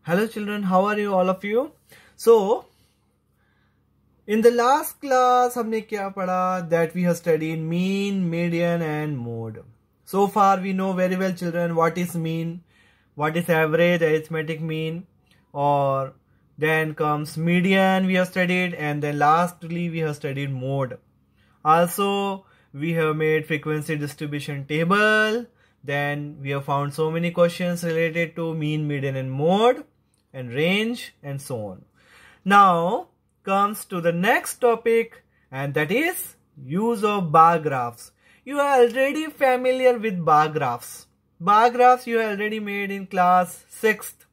Hello children, how are you all of you? So, in the last class हमने क्या पढ़ा? That we have studied mean, median and mode. So far we know very well children what is mean, what is average, arithmetic mean, or then comes median we have studied, and then lastly we have studied mode. Also we have made frequency distribution table. Then we have found so many questions related to mean, median and mode and range and so on. Now comes to the next topic, and that is use of bar graphs. You are already familiar with bar graphs. Bar graphs you already made in class 6th.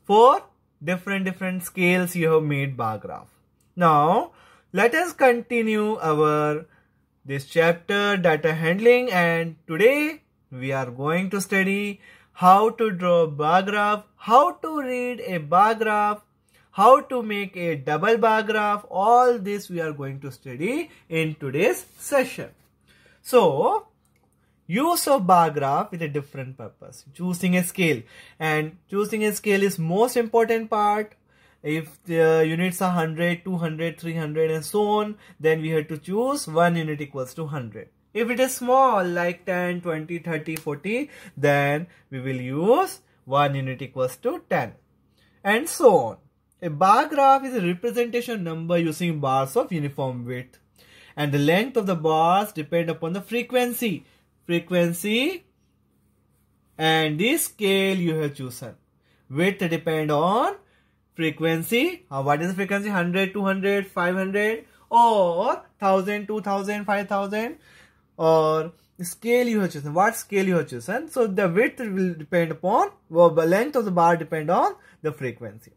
For different scales you have made bar graph. Now let us continue our this chapter data handling, and today we are going to study how to draw a bar graph, how to read a bar graph, how to make a double bar graph. All this we are going to study in today's session. So use of bar graph with a different purpose. Choosing a scale, and choosing a scale is most important part. If the units are 100, 200, 300 and so on, then we have to choose 1 unit equals to 100. If it is small like 10, 20, 30, 40, then we will use 1 unit equals to 10 and so on. A bar graph is a representation number using bars of uniform width, and the length of the bars depend upon the frequency and the scale you have chosen. Width depend on frequency. What is the frequency? 100, 200, 500 or 1000, 2000, 5000, or scale you have chosen. What scale you have chosen? So the width will depend upon, well, the length of the bar depend on the frequency.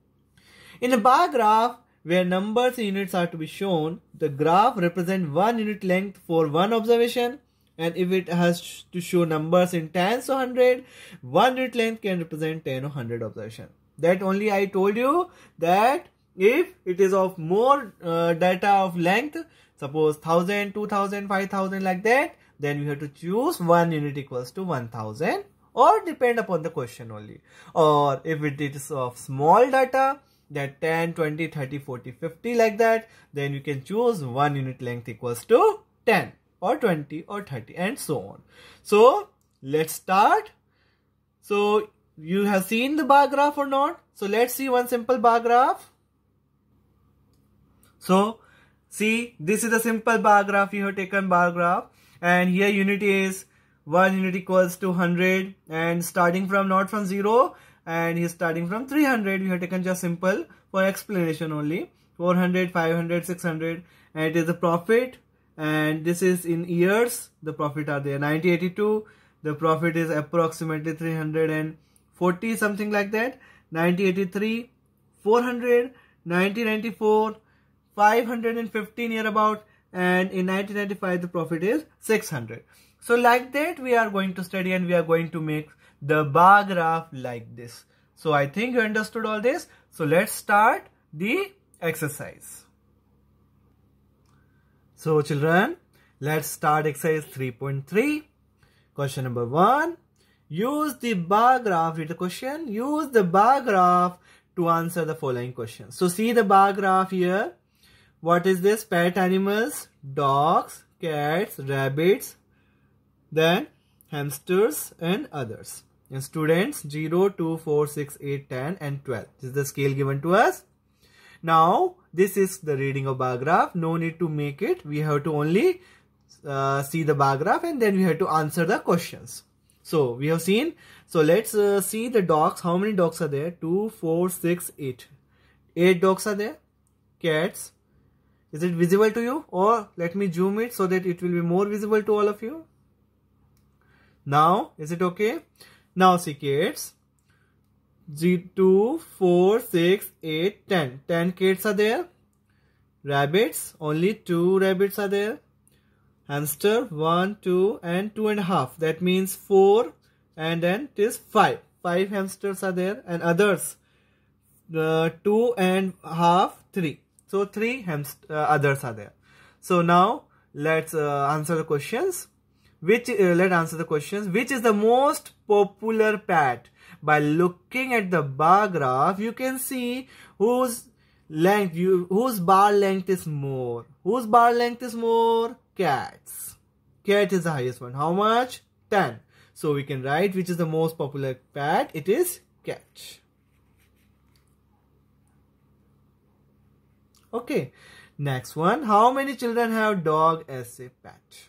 In a bar graph where numbers and units are to be shown, the graph represents 1 unit length for one observation, and if it has to show numbers in tens or 100, 1 unit length can represent 10 or 100 observations. That only I told you that if it is of more data of length, suppose 1000, 2000, 5000 like that, then we have to choose 1 unit equals to 1000, or depend upon the question only. Or if it is of small data, that 10, 20, 30, 40, 50 like that, then you can choose 1 unit length equals to 10 or 20 or 30 and so on. So let's start. So you have seen the bar graph or not? So let's see one simple bar graph. So see, this is a simple bar graph. You have taken bar graph, and here unit is 1 unit equals to 100, and starting from not from 0, and he is starting from 300. We have taken just simple for explanation only. 400, 500, 600, and it is the profit, and this is in years. The profit are there. 1982, the profit is approximately 340 something like that. 1983, 400, 1994, 515 near about, and in 1995 the profit is 600. So like that we are going to study, and we are going to make the bar graph like this. So I think you understood all this. So let's start the exercise. So children, let's start exercise 3.3. Question number 1. Use the bar graph. Read the question. Use the bar graph to answer the following questions. So see the bar graph here. What is this? Pet animals, dogs, cats, rabbits, then hamsters and others. And students 0, 2, 4, 6, 8, 10 and 12. This is the scale given to us. Now this is the reading of bar graph. No need to make it. We have to only see the bar graph, and then we have to answer the questions. So we have seen. So let's see the dogs. How many dogs are there? 2, 4, 6, 8. 8 dogs are there. Cats. Is it visible to you? Or let me zoom it so that it will be more visible to all of you. Now, is it okay? Now see cats. 2, 4, 6, 8, 10. 10 cats are there. Rabbits. Only 2 rabbits are there. Hamster 1, 2 and 2.5. That means 4, and then it is 5. 5 hamsters are there, and others 2.5, 3. So 3 others are there. So now let's answer the questions. Let's answer the questions. Which is the most popular pet? by looking at the bar graph, you can see whose bar length is more. Whose bar length is more? Cat's. Cat is the highest one. How much? 10. So we can write which is the most popular pet. It is cat. Okay. Next one. How many children have dog as a pet?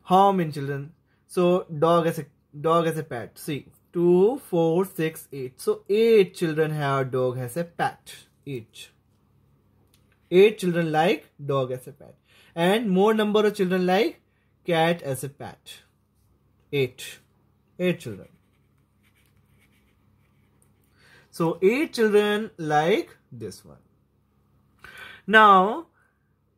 How many children? So dog as a pet. See, 2, 4, 6, 8. So 8 children have dog as a pet each. 8 children like dog as a pet. And more number of children like cat as a pet. 8. 8 children. So 8 children like this one. Now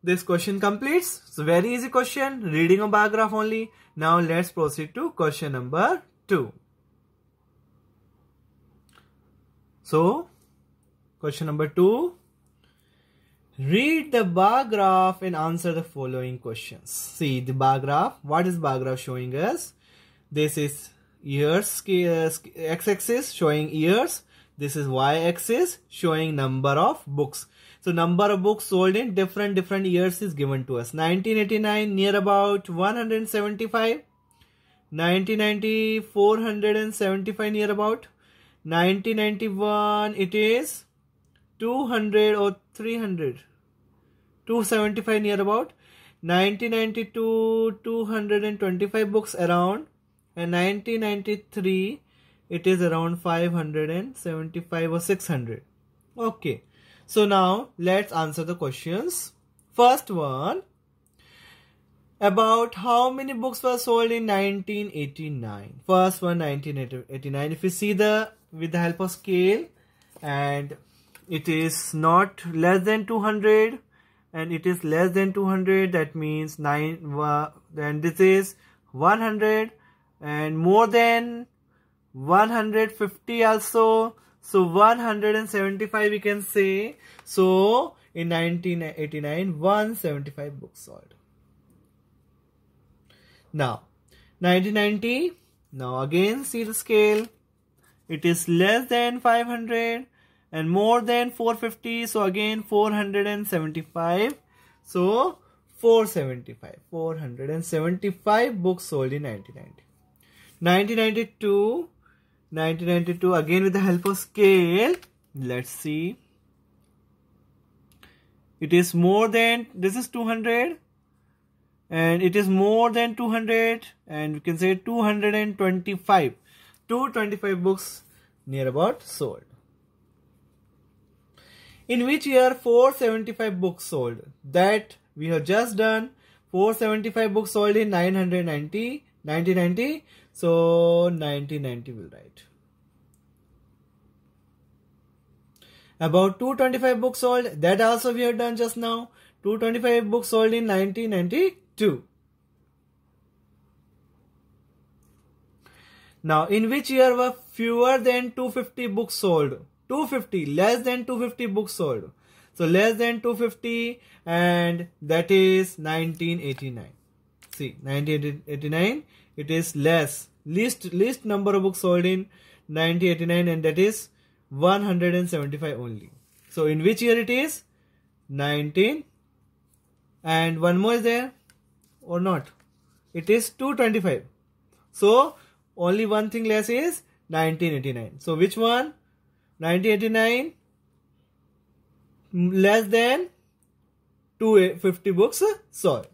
this question completes. So very easy question. Reading a bar graph only. Now let's proceed to question number 2. So question number 2. Read the bar graph and answer the following questions. See the bar graph. What is bar graph showing us? This is years, x-axis showing years. This is y-axis showing number of books. So number of books sold in different years is given to us. 1989 near about 175. 1990 475 near about. 1991 it is 200 or 300. 275 near about. 1992 225 books around. And 1993 it is around 575 or 600. Okay. So now let's answer the questions. First one. About how many books were sold in 1989. First one 1989. If you see with the help of scale, and it is not less than 200 and it is less than 200, that means 9, then this is 100 and more than 150 also. So 175 we can say. So in 1989 175 books sold. Now 1990. Now again see the scale. It is less than 500 and more than 450. So again 475. So 475 books sold in 1990. 1992 again with the help of scale. Let's see. It is more than, this is 200 and it is more than 200 and we can say 225. 225 books near about sold. In which year 475 books sold? That we have just done. 475 books sold in 1990. So 1990 will write. About 225 books sold. That also we have done just now. 225 books sold in 1992. Now, in which year were fewer than 250 books sold? 250, less than 250 books sold. So, less than 250 and that is 1989. See, 1989, it is less. Least number of books sold in 1989 and that is 175 only. So, in which year it is? 19. And one more is there or not? It is 225. So, only one thing less is 1989. So, which one? 1989 less than 250 books sold.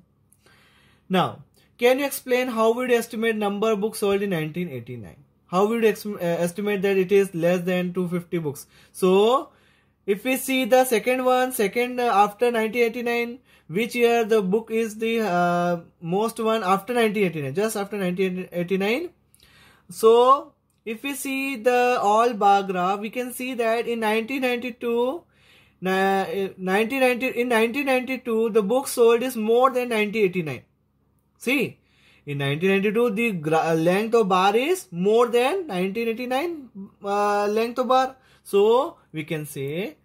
Now, can you explain how would you estimate number of books sold in 1989? How would you estimate that it is less than 250 books? So, if we see the second one, after 1989, which year the book is the most one after 1989, just after 1989. So, if we see the all bar graph, we can see that in 1992, in 1992, the book sold is more than 1989. See, in 1992, the length of bar is more than 1989 length of bar. So, we can say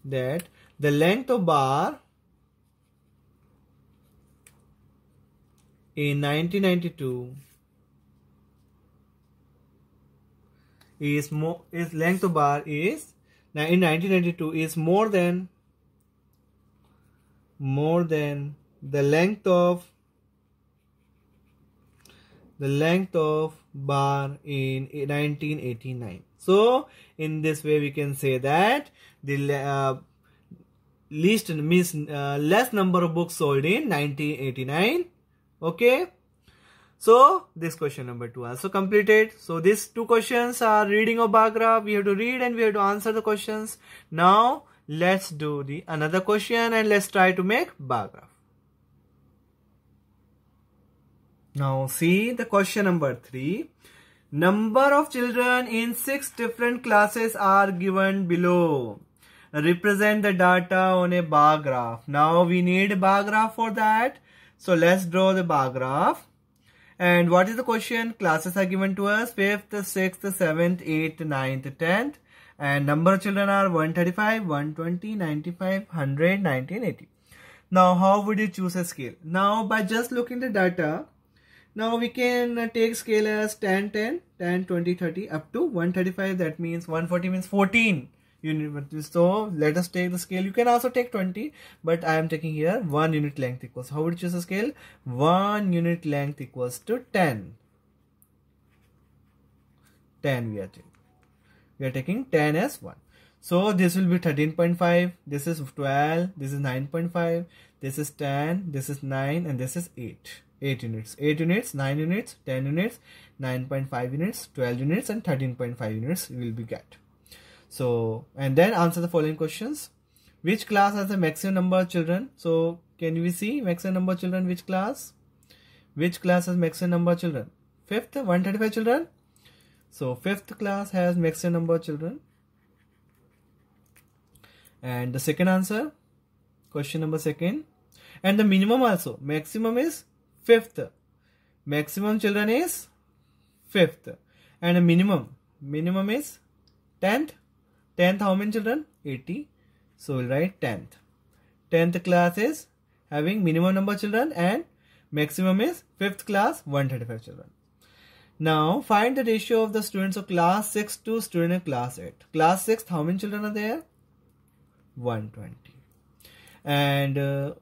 that the length of bar in 1992 is length of bar is in 1992 is more than the length of bar in 1989. So in this way we can say that the least means less number of books sold in 1989. Okay, so this question number 2 also completed. So these 2 questions are reading of bar graph. We have to read and we have to answer the questions. Now let's do the another question and let's try to make bar graph. Now see the question number 3. Number of children in 6 different classes are given below. Represent the data on a bar graph. Now we need a bar graph for that. So let's draw the bar graph. And what is the question? Classes are given to us 5th, 6th, 7th, 8th, 9th, 10th. And number of children are 135, 120, 95, 100, 90 and 80. Now how would you choose a scale? Now by just looking the data, now we can take scale as 10, 10, 10, 20, 30 up to 135. That means 140 means 14 units. So let us take the scale. You can also take 20, but I am taking here 1 unit length equals. How would you choose a scale? 1 unit length equals to 10. 10 we are taking. We are taking 10 as 1. So this will be 13.5. This is 12. This is 9.5. This is 10. This is 9. And this is 8. 8 units. 8 units, 9 units, 10 units, 9.5 units, 12 units and 13.5 units will be get. So, and then answer the following questions. Which class has the maximum number of children? So, can we see maximum number of children? Which class? Which class has maximum number of children? 5th, 135 children. So, 5th class has maximum number of children. And the second answer, question number 2. And the minimum also. Maximum is 5th. Maximum children is 5th. And a minimum is 10th. 10th how many children? 80. So we'll write 10th. 10th class is having minimum number of children and maximum is 5th class 135 children. Now find the ratio of the students of class 6 to student in class 8. Class 6 how many children are there? 120. And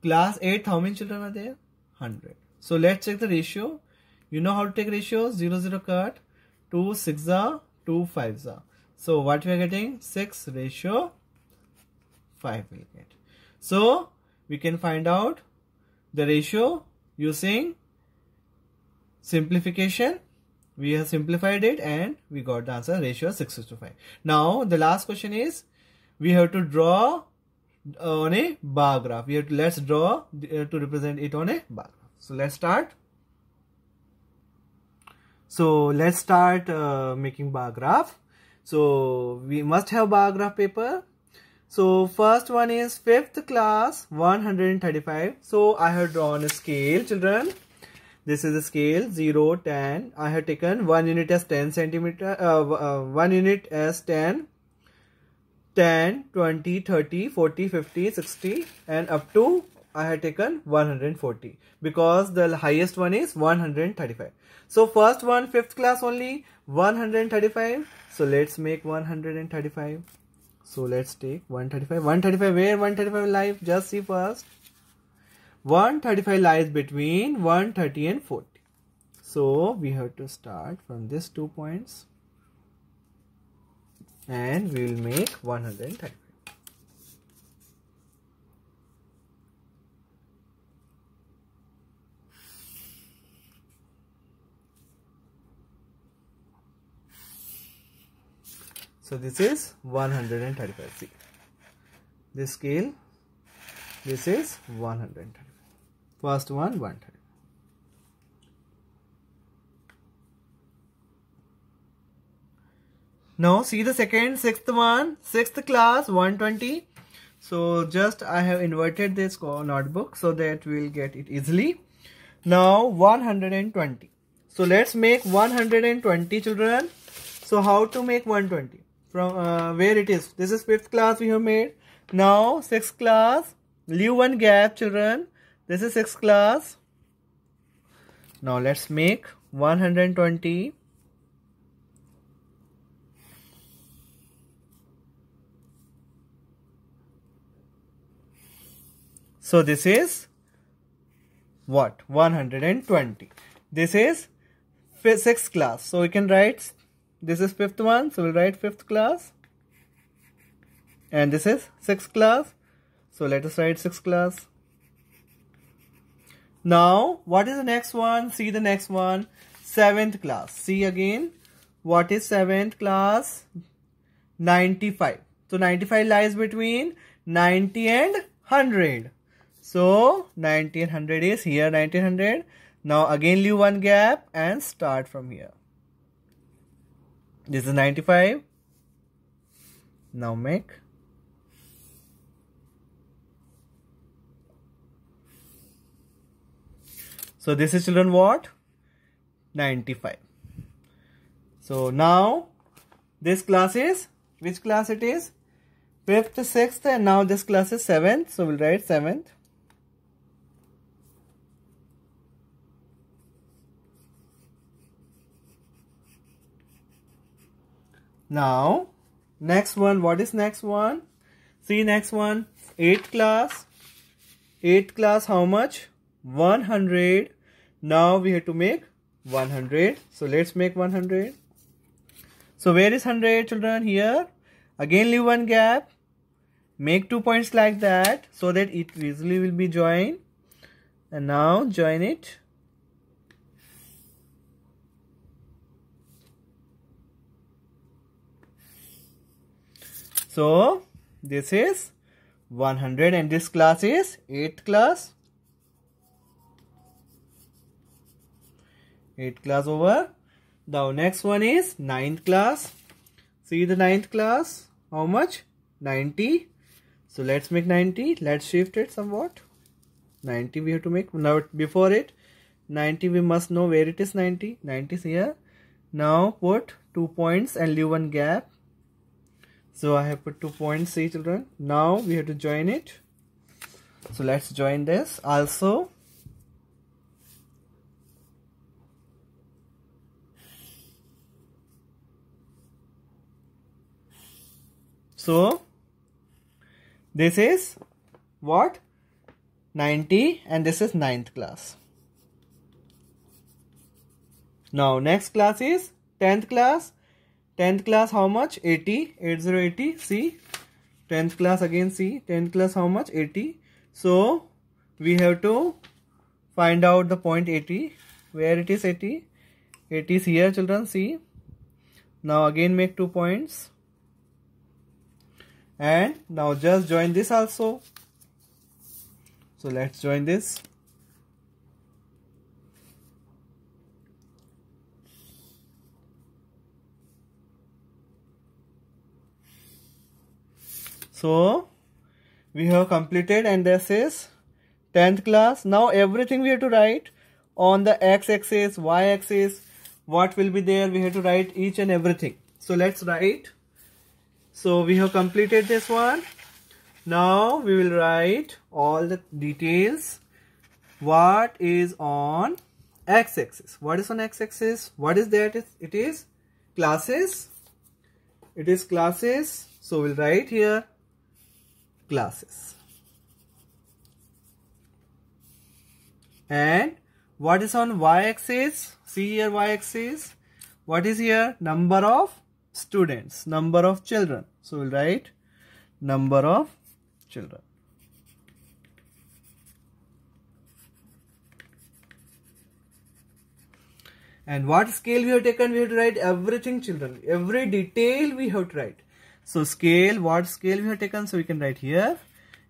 class 8 how many children are there? 100. So let's check the ratio. You know how to take ratio. 0 0 cut. 2 6 are 2 5 are. So what we are getting? 6 ratio 5 will get. So we can find out the ratio using simplification. We have simplified it and we got the answer ratio 6:5. Now the last question is we have to draw on a bar graph. Let's draw to represent it on a bar graph. So let's start. So let's start making bar graph. So we must have bar graph paper. So first one is 5th class 135. So I have drawn a scale, children. This is a scale 0, 10. I have taken 1 unit as 10 centimeter. 1 unit as 10. 10, 20, 30, 40, 50, 60 and up to I have taken 140 because the highest one is 135. So first one 5th class only 135. So let's make 135. So let's take 135. 135 where 135 lies? Just see first. 135 lies between 130 and 40. So we have to start from these 2 points. And we will make 135. So this is 135. See, this scale, this is 135. First one 135. Now see the second, 6th one, 6th class 120. So just I have inverted this notebook so that we will get it easily. Now 120. So let's make 120, children. So how to make 120? From where it is? This is 5th class we have made. Now 6th class, leave one gap, children. This is 6th class. Now let's make 120. So this is what? 120. This is 6th class. So we can write, this is 5th one. So we'll write 5th class. And this is 6th class. So let us write 6th class. Now, what is the next one? See the next one. 7th class. See again. What is 7th class? 95. So 95 lies between 90 and 100. So 90 and 100 is here, 90 and 100. Now again leave one gap and start from here. This is 95. Now make. So this is, children, what? 95. So now this class is, which class it is? 5th, 6th, and now this class is 7th. So we'll write 7th. Now next one, what is next one? See next one, 8th class. 8th class, how much? 100. Now we have to make 100. So let's make 100. So where is 100, children? Here. Again leave one gap. Make 2 points like that so that it easily will be joined. And now join it. So this is 100 and this class is 8th class. 8th class over. Now next one is 9th class. See the 9th class. How much? 90. So let's make 90. Let's shift it somewhat. 90 we have to make. Now before it, 90 we must know where it is. 90. 90 is here. Now put 2 points and leave one gap. So I have put 2 points, see, children. Now we have to join it. So let's join this also. So this is what? 90 and this is 9th class. Now next class is 10th class. 10th class how much? 80. 80. See. 10th class again, see. 10th class how much? 80. So we have to find out the point 80. Where it is 80? 80 is here, children, see. Now again make 2 points. And now just join this also. So let's join this. So we have completed and this is 10th class. Now everything we have to write on the x-axis, y-axis, what will be there, we have to write each and everything. So let's write. So we have completed this one. Now we will write all the details. What is on x-axis? What is on x-axis? What is that? It is classes. It is classes. So we'll write here classes. And what is on y-axis? See here y-axis. What is here? Number of students, number of children. So we'll write number of children. And what scale we have taken? We have to write everything, children. Every detail we have to write. So scale, what scale we have taken? So we can write here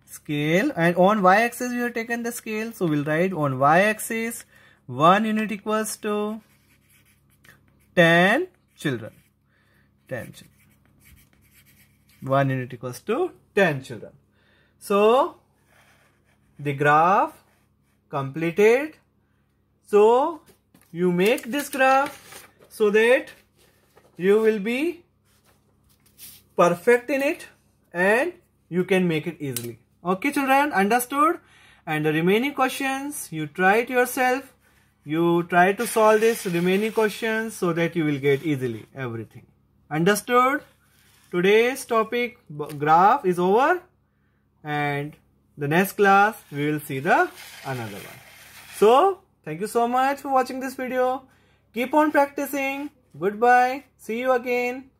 scale. And on y-axis we have taken the scale. So we'll write on y-axis 1 unit equals to 10 children. 10 children. 1 unit equals to 10 children. So the graph completed. So you make this graph so that you will be perfect in it and you can make it easily. Okay, children, understood? And the remaining questions you try it yourself you try to solve this remaining questions so that you will get easily everything. Understood? Today's topic graph is over, and the next class we will see the another one. So thank you so much for watching this video. Keep on practicing. Goodbye. See you again.